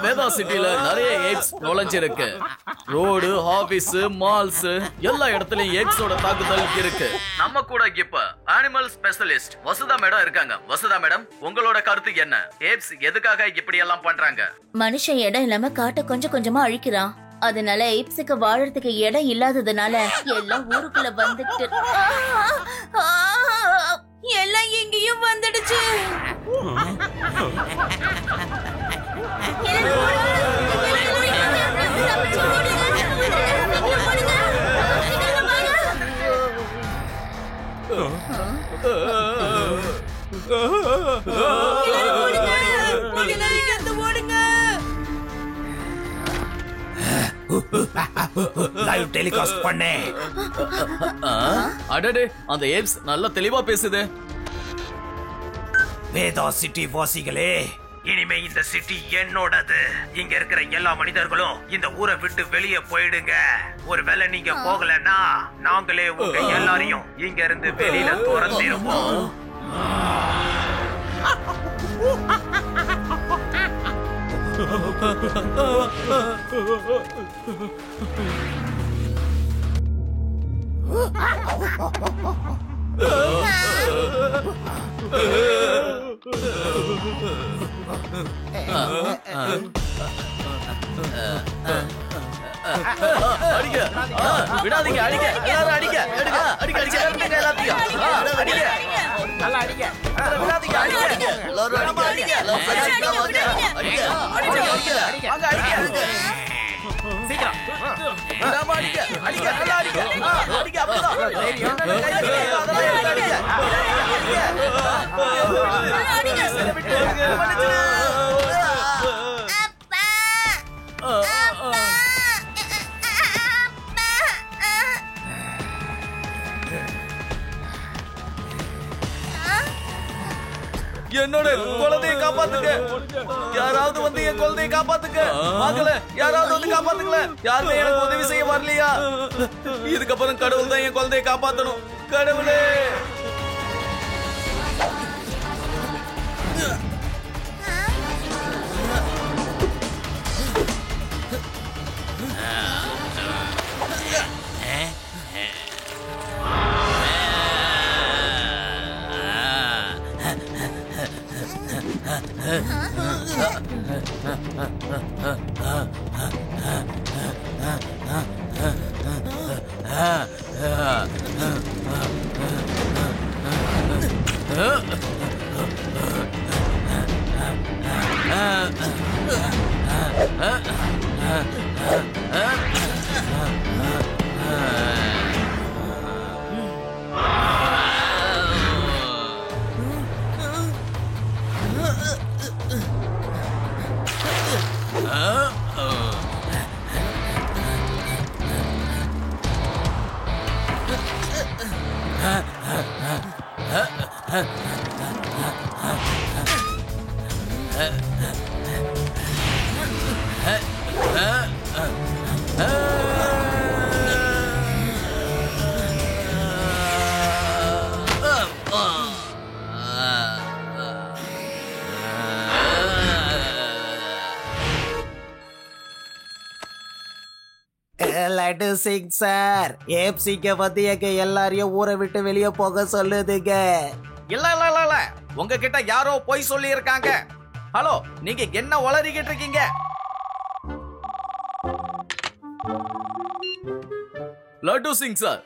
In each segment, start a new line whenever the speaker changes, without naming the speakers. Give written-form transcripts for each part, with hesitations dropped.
வேதா சிட்டில நிறைய apes நுழைஞ்சிருக்கு. Road, office, malls எல்லா இடத்துலயும் ஏப்ஸோட தாக்குதல் இருக்கு. நம்ம கூட இப்ப அனிமல் ஸ்பெஷலிஸ்ட் வசுதா மேடம் இருக்காங்க. வசுதா மேடம், உங்களோட கருத்து என்ன? ஏப்ஸ் எதுக்காக இப்படி எல்லாம் பண்றாங்க?
மனுஷன் இடம் இல்லாம காட்ட கொஞ்சம் கொஞ்சமா அழிக்கிறான். அதனால ஏப்ஸுக்கு வாழறதுக்கு இடம் இல்லாததுனால எல்லாம் ஊருக்குள்ள வந்துட்டு எல்லாம் எங்கேயும் வந்துடுச்சு.
லைவ் டெலிகாஸ்ட் பண்ணே.
அடடே, அந்த ஏப்ஸ் நல்ல தெளிவா பேசுது.
வேதா சிட்டி வாசிகளே, இனிமே இந்த சிட்டி என்னோடது. இங்க இருக்கிற எல்லா மனிதர்களும் இந்த ஊரை விட்டு வெளியே போயிடுங்க. ஒருவேளை நீங்க போகலன்னா நாங்களே உங்க எல்லாரையும் இங்க இருந்து வெளியில துரத்திருப்போம்.
அடிக்க, விடாதீங்க, அடிக்க, எல்லாரும் அடிக்க, அடிக்க, அடிக்க, அடிக்க, எல்லாத்தையும் அடிக்க,
நல்லா அடிங்க,
விடாதீங்க, அடிக்க, எல்லாரும் அடிக்க, அடிக்க, அடிக்க, அடிக்க, வாங்க, அடிக்க, சீக்கிரம், விடாம அடிக்க, அடிக்க, நல்லா அடிக்க, அடிக்க, அப்படிதான், அதெல்லாம் அடிக்க, என்னோட குழந்தையை காப்பாத்துங்க. யாராவது வந்து என் குழந்தையை காப்பாத்துங்க. வாங்கல, யாராவது வந்து காப்பாத்துங்கள. யாருமே எனக்கு உதவி செய்ய வரலையா? இதுக்கப்புறம் கடவுள் தான் என் குழந்தையை காப்பாத்தணும். கடவுளே,
லட்டு சிங் சார், ஏப்சிக்கு வந்து எங்க எல்லாரையும் ஊரை விட்டு வெளியே போக சொல்லுதுங்க.
இல்ல இல்ல இல்ல இல்ல, உங்ககிட்ட யாரோ போய் சொல்லி இருக்காங்க. ஹலோ, நீங்க என்ன உளறிக்கிட்டு இருக்கீங்க? லட்டு சிங் சார்,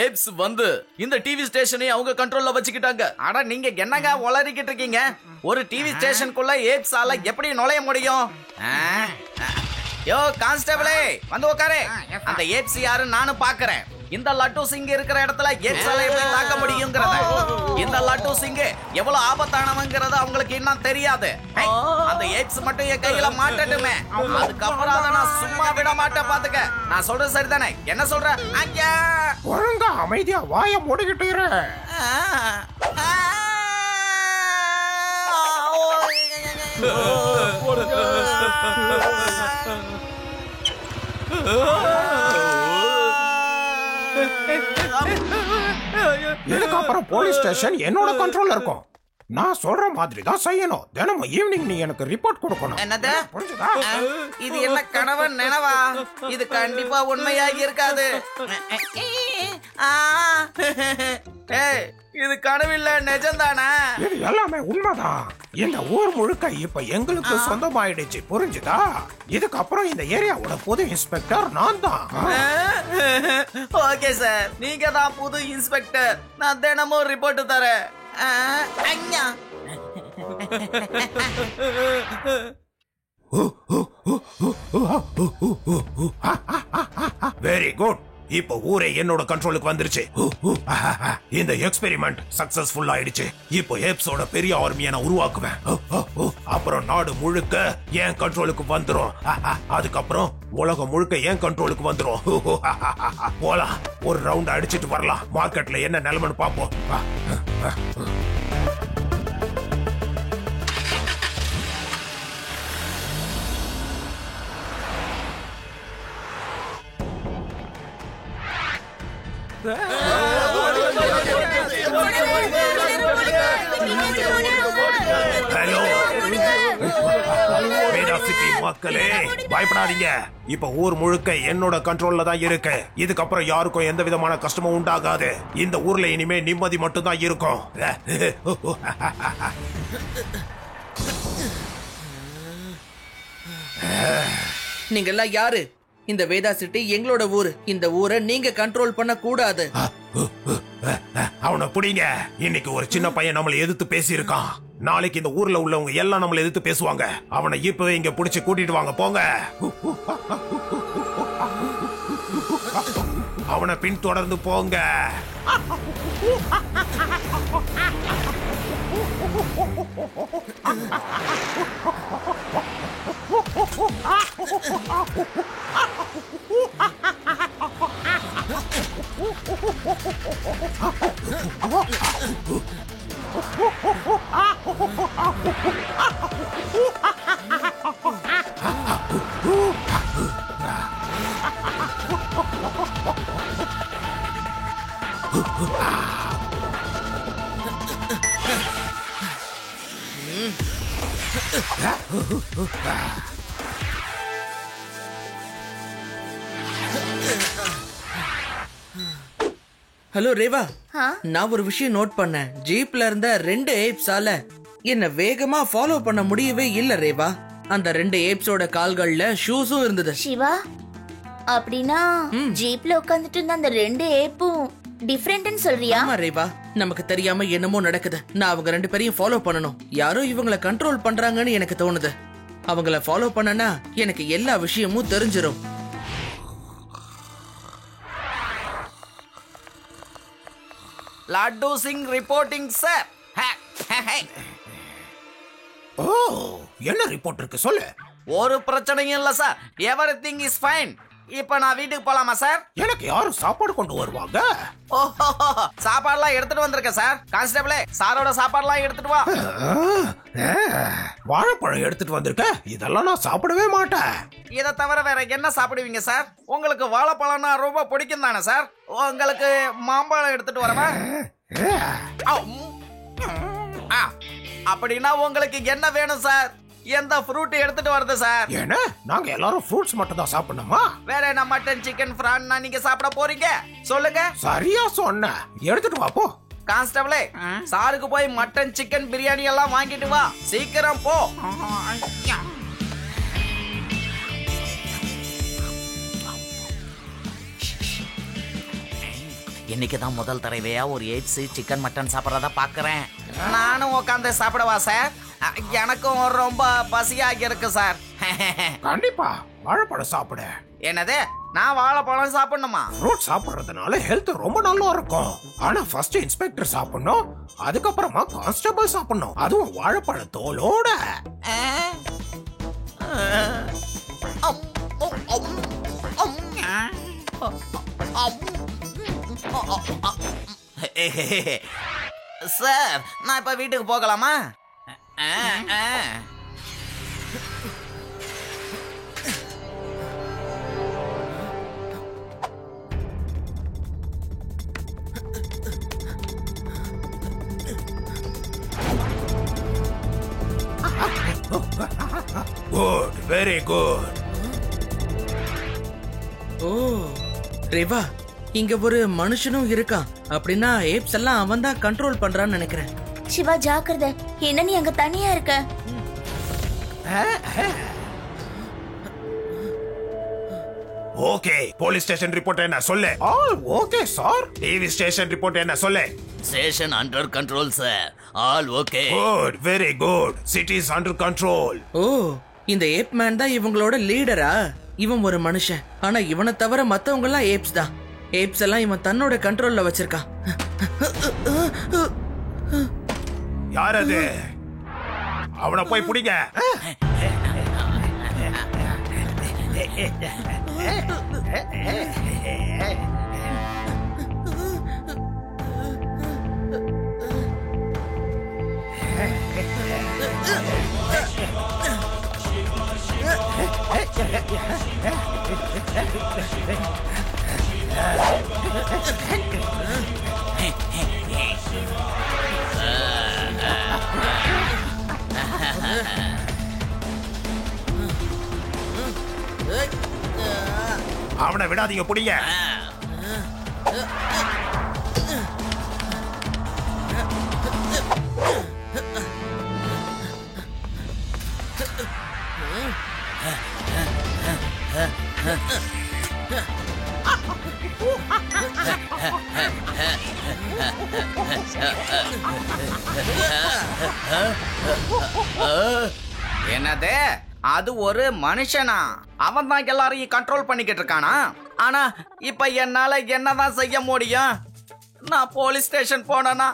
ஏப்ஸ் வந்து இந்த டிவி ஸ்டேஷனை அவங்க கண்ட்ரோல்ல வச்சுக்கிட்டாங்க. ஆனா நீங்க என்னங்க உளறிக்கிட்டு இருக்கீங்க? ஒரு டிவி ஸ்டேஷனுக்குள்ள ஏப்ஸால எப்படி நுழைய முடியும்? யோ கான்ஸ்டபிளே, வந்து உட்காரு. அந்த ஏப்ஸ் யாரு நானும் பாக்குறேன். இந்த லட்டு சிங் இருக்கிற இடத்துல ஏப்ஸால எப்படி தாக்க முடியுங்கிறத, இந்த லட்டு சிங் எவ்வளவு ஆபத்தானவங்கிறத அவங்களுக்கு இன்னும் தெரியாது. அந்த ஏப்ஸ் மட்டும் என் கையில மாட்டட்டுமே, அதுக்கப்புறம் அதை நான் சும்மா விட மாட்டேன். பாத்துக்க, நான் சொல்றது சரிதானே? என்ன சொல்ற?
ஒழுங்கா அமைதியா வாய மூடிக்கிட்டு இரு. இதுக்கப்புறம் போலீஸ் ஸ்டேஷன் என்னோட கண்ட்ரோல்ல இருக்கும்.
நான் சொல்ற மாதிரி தான் செய்யணும். தினமும் ஈவினிங் நீ எனக்கு ரிப்போர்ட் கொடுக்கணும்.
என்னது?
புரிஞ்சுதா?
இது என்ன கனவா நினைவா? இது கண்டிப்பா உண்மையாகி இருக்காது. ஆ. ஏய், இது கனவில்ல, நிஜம்தானே?
இது எல்லாமே உண்மைதான். இந்த ஊர் முழுக்க இப்ப எங்களுக்கு சொந்தமாயிடுச்சு. புரிஞ்சுதா? இதுக்கப்புறம் இந்த ஏரியாவோட புது இன்ஸ்பெக்டர் நான் தான்.
ஓகே சார், நீங்க தான் புது இன்ஸ்பெக்டர். நான் தினமும் ரிப்போர்ட் தரேன். ஐயா.
Very good. இப்போ ஊரே என்னோட கண்ட்ரோலுக்கு வந்துருச்சு. இந்த எக்ஸ்பெரிமெண்ட் சக்சஸ்ஃபுல் ஆயிடுச்சு. இப்போ ஏப்ஸோட பெரிய ஆர்மியை நான் உருவாக்குவேன். அப்புறம் நாடு முழுக்க என் கண்ட்ரோலுக்கு வந்துரும். அதுக்கப்புறம் உலகம் முழுக்க என் கண்ட்ரோலுக்கு வந்துரும். போலாம், ஒரு ரவுண்ட் அடிச்சிட்டு வரலாம். மார்க்கெட்ல என்ன நிலைமைன்னு பாப்போம். ஹலோ வேதா சிட்டி மக்களே, பயப்படாதீங்க. இப்ப ஊர் முழுக்க என்னோட கண்ட்ரோல்ல தான் இருக்கு. இதுக்கப்புறம் யாருக்கும் எந்த விதமான கஷ்டமும் உண்டாகாது. இந்த ஊர்ல இனிமே நிம்மதி மட்டும் தான் இருக்கும்.
நீங்க எல்லாம் யாரு? இந்த வேதா சிட்டி எங்களோட ஊரு. இந்த ஊரை நீங்க கண்ட்ரோல் பண்ண கூடாது.
அவனை புடிங்க. இன்னைக்கு ஒரு சின்ன பையன் நம்மளை எதிர்த்து பேசியிருக்கான். நாளைக்கு இந்த ஊர்ல உள்ளவங்க எல்லாம் நம்மளை எதிர்த்து பேசுவாங்க. அவனை இப்பவே இங்க புடிச்சு கூட்டிட்டு வாங்க. போங்க. அவனை பின்தொடர்ந்து போங்க.
ஹலோ ரேவா,
ஆ?
நான் ஒரு விஷயம் நோட் பண்ணேன். ஜீப்ல இருந்த 2 ஏப்ஸால என்ன வேகமா ஃபாலோ பண்ண முடியவே இல்ல ரேவா. அந்த 2 ஏப்ஸோட கால்கள்ல ஷூஸும் இருந்தது.
சிவா, அப்படின்னா ஜீப்ல உட்காந்துட்டு இருந்த அந்த 2 ஏப்பும் டிஃபரெண்ட்னு சொல்றியா?
ஆமா ரேவா, நமக்கு தெரியாம என்னமோ நடக்குது. நான் அவங்க 2 பேரையும் ஃபாலோ பண்ணணும். யாரோ இவங்கள கண்ட்ரோல் பண்றாங்கன்னு எனக்கு தோணுது. அவங்கள ஃபாலோ பண்ணனா எனக்கு எல்லா விஷயமும் தெரிஞ்சிரும்.
Laddu Singh reporting sir.
ஓ, என்ன ரிப்போர்ட் இருக்கு சொல்லு.
ஒரு பிரச்சனையும் இல்ல சார். Everything is fine. இப்ப நான் வீட்டுக்கு போலாமா சார்?
எனக்கு யாரும் சாப்பாடு கொண்டு வருவாங்க?
ஓஹோ, சாப்பாடுலாம் எடுத்துட்டு வந்திருக்கேன் சார். கான்ஸ்டபிளே, சாரோட சாப்பாடுலாம் எடுத்துட்டு வா.
வாழைப்பழம் எடுத்துட்டு வந்திருக்க. இதெல்லாம் நான் சாப்பிடவே மாட்டேன்.
இதை தவிர வேற என்ன சாப்பிடுவீங்க சார்? உங்களுக்கு வாழைப்பழம்னா ரொம்ப பிடிக்கும் தானே சார்? உங்களுக்கு மாம்பழம் எடுத்துட்டு வரவா? அப்படின்னா உங்களுக்கு என்ன வேணும் சார்? எந்த ஃப்ரூட் எடுத்துட்டு வருது சார்?
ஏன்னா நாங்க எல்லாரும் ஃப்ரூட்ஸ் மட்டும் தான் சாப்பிடணுமா?
வேற என்ன மட்டன், சிக்கன், பிரான் நீங்க சாப்பிட போறீங்க? சொல்லுங்க.
சரியா சொன்ன. எடுத்துட்டு வா போ.
கான்ஸ்டபிளே, சாருக்கு போய் மட்டன், சிக்கன், பிரியாணி எல்லாம் வாங்கிட்டு வா. சீக்கிரம் போ. இன்னைக்கு தான் முதல் தடவையா ஒரு ஏப்ஸ் சிக்கன் மட்டன் சாப்பிட்றத பாக்குறேன். நானும் உட்காந்து சாப்பிடவா சார்? எனக்கும் ரொம்ப பசியாகி இருக்கு சார்.
கண்டிப்பா வாழைப்பழம் சாப்பிடு.
என்னது? நான் வாழைப்பழம் சாப்பிடணுமா?
ஃப்ரூட் சாப்பிடுறதுனால ஹெல்த் ரொம்ப நல்லா இருக்கும். ஆனா ஃபர்ஸ்ட் இன்ஸ்பெக்டர் சாப்பிடணும், அதுக்கப்புறமா கான்ஸ்டபிள் சாப்பிடணும். அதுவும் வாழைப்பழ தோலோட.
சார், நான் இப்ப வீட்டுக்கு போகலாமா?
Very good.
ஓ ரேவா, இங்க ஒரு மனுஷனும் இருக்கான். அப்படின்னா ஏப்ஸ் எல்லாம் அவன் தான் கண்ட்ரோல் பண்றான்னு நினைக்கிறேன்.
சிவா ஜாக்கிரதை, என்ன நீ அங்க தனியா இருக்க?
ஓகே, போலீஸ் ஸ்டேஷன் ரிப்போர்ட் என்ன சொல்லு? All okay sir. TV station report என்ன சொல்லு?
Station under control sir, all okay.
Good, very good. City is under control.
ஓ, இந்த ஏப் மேன் தான் இவங்களோட லீடரா? இவன் ஒரு மனுஷன், ஆனா இவனை தவிர மத்தவங்க எல்லாம் ஏப்ஸ் தான். ஏப்ஸ் எல்லாம் இவன் தன்னோட கண்ட்ரோல்ல வச்சிருக்கான்.
யார் அது? அவனை போய் பிடிங்க. அவனை விடாதீங்க, பிடிங்க.
என்னது? அது ஒரு மனுஷனா? அவன் தான் எல்லாரையும் கண்ட்ரோல் பண்ணிக்கிட்டு இருக்கானா? ஆனா இப்ப என்னால என்னதான் செய்ய முடியும்? நான் போலீஸ் ஸ்டேஷன் போனேன்னா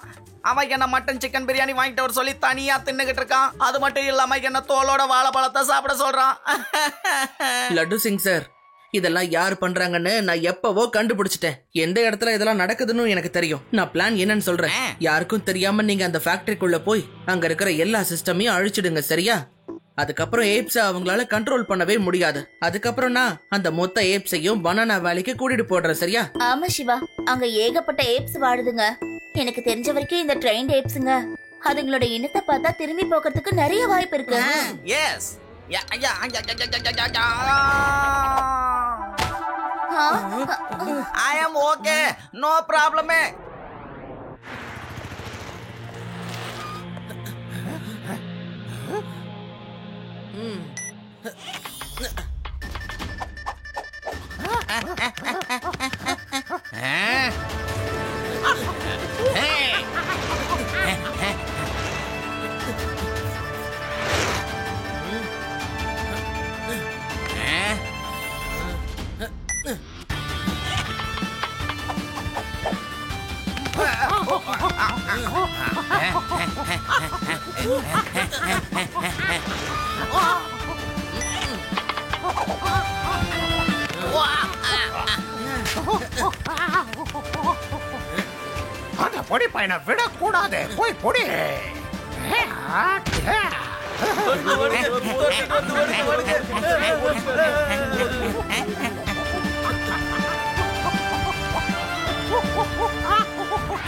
அவன் என்ன மட்டன் சிக்கன் பிரியாணி வாங்கிட்டு வர சொல்லி தனியா தின்னுகிட்டு இருக்கான். அது மட்டும் இல்லாம என்ன தோலோட வாழைப்பழத்தை சாப்பிட சொல்றான்.
லட்டு சிங் சார், இதெல்லாம் யார் பண்றாங்கன்னு நான் எப்பவோ கண்டுபிடிச்சிட்டேன். எந்த இடத்துல இதெல்லாம் நடக்குதுன்னு எனக்கு தெரியும். நான் பிளான் என்னன்னு சொல்றேன். யாருக்கும் தெரியாம நீங்க அந்த ஃபேக்டரிக்குள்ள போய் அங்க இருக்கிற எல்லா சிஸ்டமையும் அழிச்சிடுங்க, சரியா? அதுக்கப்புறம் ஏப்ஸ அவங்களால கண்ட்ரோல் பண்ணவே முடியாது. அதுக்கப்புறம் நான் அந்த மொத்த ஏப்ஸையும் பனானா வேலைக்கு கூட்டிட்டு போடுறேன், சரியா?
ஆமா சிவா, அங்க ஏகப்பட்ட ஏப்ஸ் வாழுதுங்க. எனக்கு தெரிஞ்ச வரைக்கும் இந்த ட்ரெயின்ட் ஏப்ஸுங்க அதுங்களோட இனத்தை பார்த்தா திரும்பி போகிறதுக்கு நிறைய வாய்ப்பு இருக்கு.
S. I am okay. No problem.
அந்த பொடி பையனை விடக்கூடாது. போய் பொடி.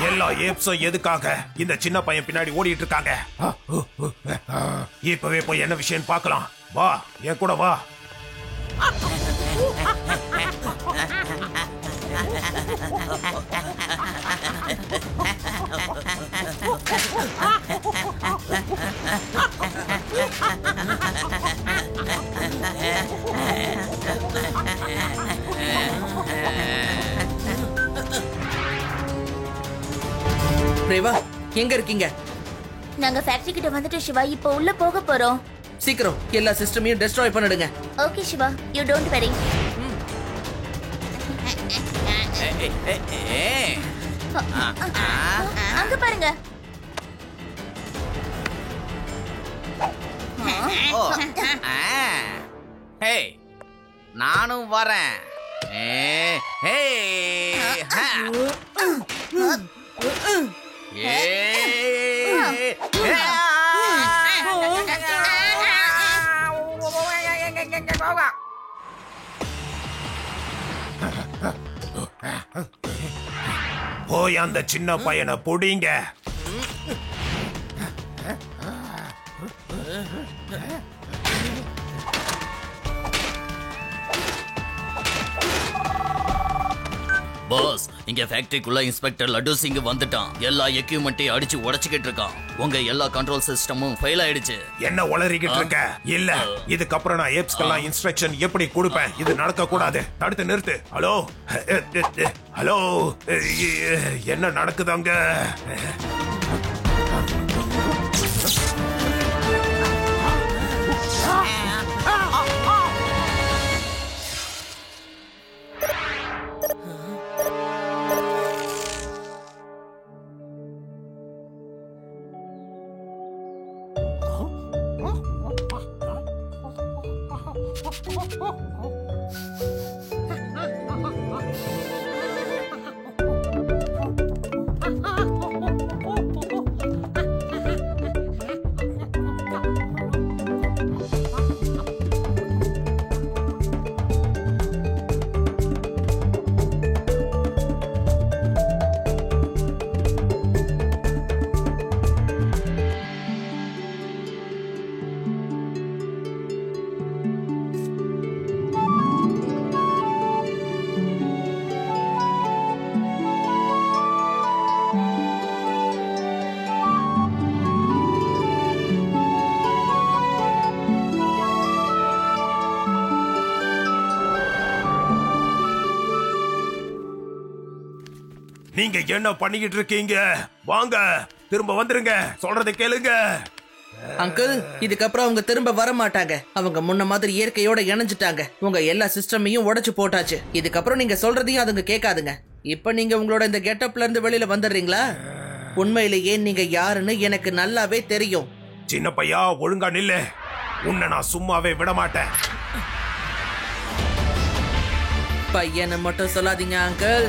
எல்லா ஏப்ஸும் எதுக்காக இந்த சின்ன பையன் பின்னாடி ஓடிட்டு இருக்காங்க? இப்பவே போய் என்ன விஷயம் பார்க்கலாம். வா, என் கூட வா.
ரேவா, எங்க இருக்கீங்க?
நாங்க ஃபேக்டரி கிட்ட வந்துட்டோம் சிவா. இப்போ உள்ள போக போறோம்.
சீக்கிரம் எல்லா சிஸ்டமையும் டெஸ்ட்ராய் பண்ணிடுங்க.
Okay Shiva, you don't worry. அங்க பாருங்க.
ஹே, நானும் வரேன்.
போய் அந்த சின்ன பையனை புடிங்க.
பாஸ், இங்க ஃபேக்டரிக்குள்ள இன்ஸ்பெக்டர் லட்டு சிங் வந்துட்டான். எல்லா எக்யூப்மெண்ட்டையும் அடிச்சு உடைச்சுக்கிட்டு இருக்கான். உங்க எல்லா கண்ட்ரோல் சிஸ்டமும் ஃபெயில் ஆயிடுச்சு.
என்ன உளறிக்கிட்டு இருக்க? இல்ல, இதுக்கப்புறம் நான் ஏப்ஸ்க்கெல்லாம் இன்ஸ்ட்ரக்ஷன் எப்படி கொடுப்பேன்? இது நடக்க கூடாது. தடுத்து நிறுத்து. ஹலோ ஹலோ, என்ன நடக்குது அங்க? நீங்க என்ன பண்ணிக்கிட்டு இருக்கீங்க? வாங்க, திரும்ப வந்துருங்க. சொல்றதை கேளுங்க.
அங்கிள், இதுக்கப்புறம் அவங்க திரும்ப வர மாட்டாங்க. அவங்க முன்ன மாதிரி இயற்கையோட இணைஞ்சிட்டாங்க. உங்க எல்லா சிஸ்டமையும் உடைச்சு போட்டாச்சு. இதுக்கப்புறம் நீங்க சொல்றதையும் அதுங்க கேட்காதுங்க. இப்ப நீங்க உங்களோட இந்த கெட்டப்ல இருந்து வெளியில வந்துடுறீங்களா? உண்மையிலேயே நீங்க யாருன்னு எனக்கு நல்லாவே தெரியும்.
சின்ன பையா, ஒழுங்கா நில்லு. உன்னை நான் சும்மாவே விட மாட்டேன்.
பையனை மட்டும் சொல்லாதீங்க அங்கிள்.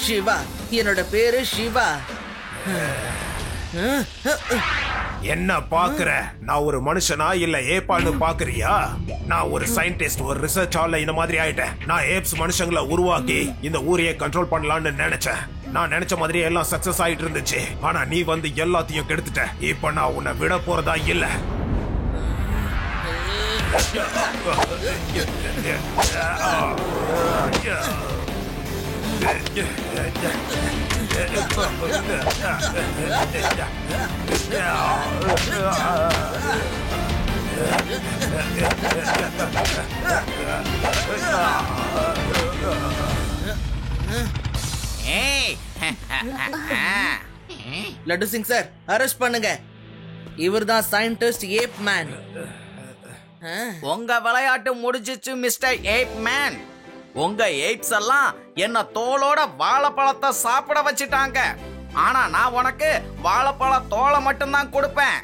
சிவா, என்னோட பேரு சிவா.
என்ன பாக்குற? நான் ஒரு மனுஷனா இல்ல ஏப்பான்னு பாக்குறியா? நான் ஒரு சயின்டிஸ்ட், ஒரு ரிசர்ச் ஆல இந்த மாதிரி ஆயிட்டேன். நான் ஏப்ஸ் மனுஷங்களை உருவாக்கி இந்த ஊரையே கண்ட்ரோல் பண்ணலாம்னு நினைச்சேன். நான் நினைச்ச மாதிரி எல்லாம் சக்சஸ் ஆயிட்டு இருந்துச்சு. ஆனா நீ வந்து எல்லாத்தையும் கெடுத்துட்ட. இப்ப நான் உன்னை விட போறதா இல்ல.
லட்டு சிங் சார், அரெஸ்ட் பண்ணுங்க. இவர்தான் சயின்டிஸ்ட் ஏப் மேன்.
உங்க விளையாட்டு முடிஞ்சிச்சு மிஸ்டர் ஏப் மேன். உங்க ஏப்ஸ் எல்லாம் என்ன தோலோட வாழைப்பழத்தை சாப்பிட வச்சிட்டாங்க. ஆனா நான் உனக்கு வாழைப்பழ தோலை மட்டும்தான் கொடுப்பேன்.